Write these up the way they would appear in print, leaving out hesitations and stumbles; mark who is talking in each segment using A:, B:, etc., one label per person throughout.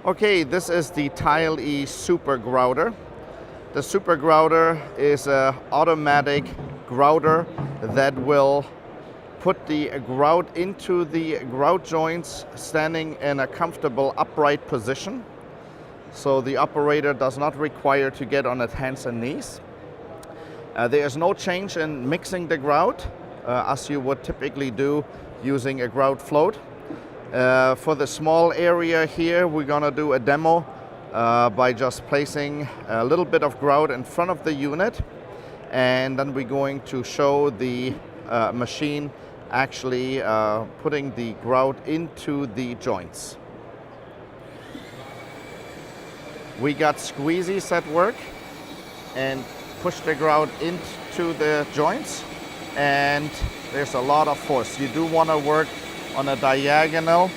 A: Okay, this is the Tile E Super Grouter. The Super Grouter is an automatic grouter that will put the grout into the grout joints standing in a comfortable upright position. So the operator does not require to get on its hands and knees. There is no change in mixing the grout as you would typically do using a grout float. For the small area here, we're gonna do a demo by just placing a little bit of grout in front of the unit, and then we're going to show the machine actually putting the grout into the joints. We got squeezies at work and push the grout into the joints, and there's a lot of force. You do want to work on a diagonal.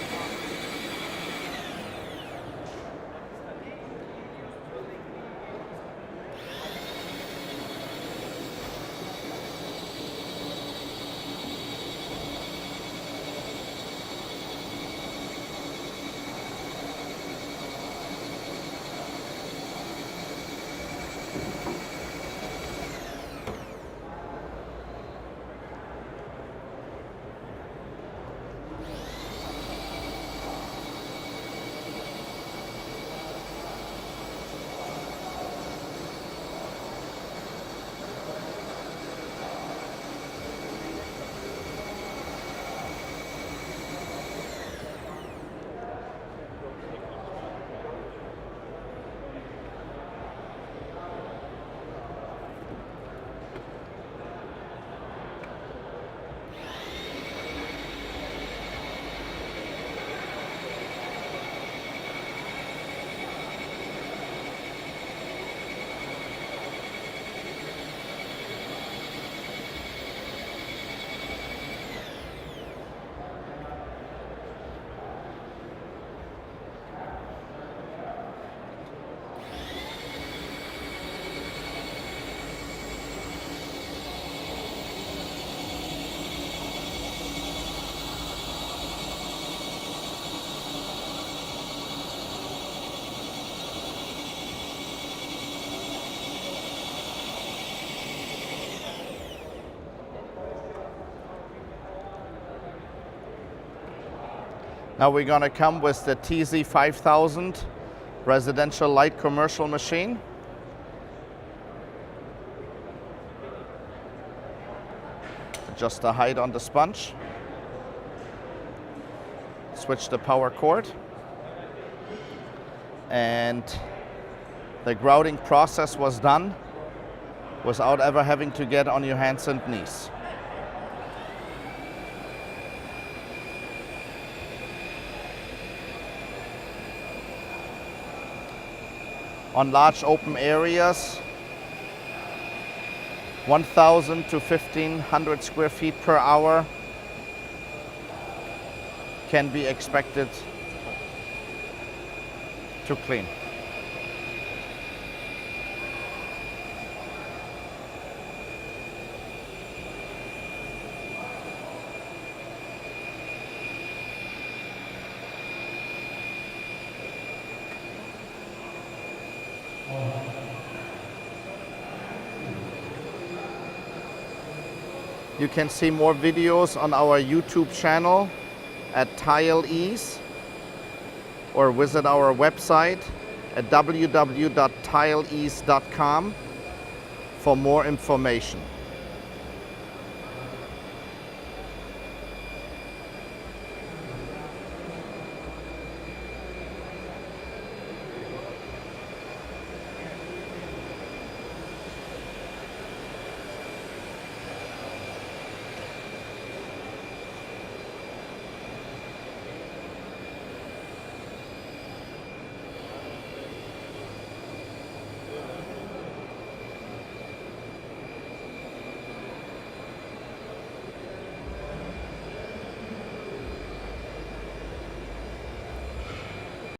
A: Now we're going to come with the TZ5000 residential light commercial machine. Adjust the height on the sponge. Switch the power cord. And the grouting process was done without ever having to get on your hands and knees. On large open areas, 1,000 to 1,500 square feet per hour can be expected to clean. You can see more videos on our YouTube channel at Tile Ease, or visit our website at www.tileease.com for more information.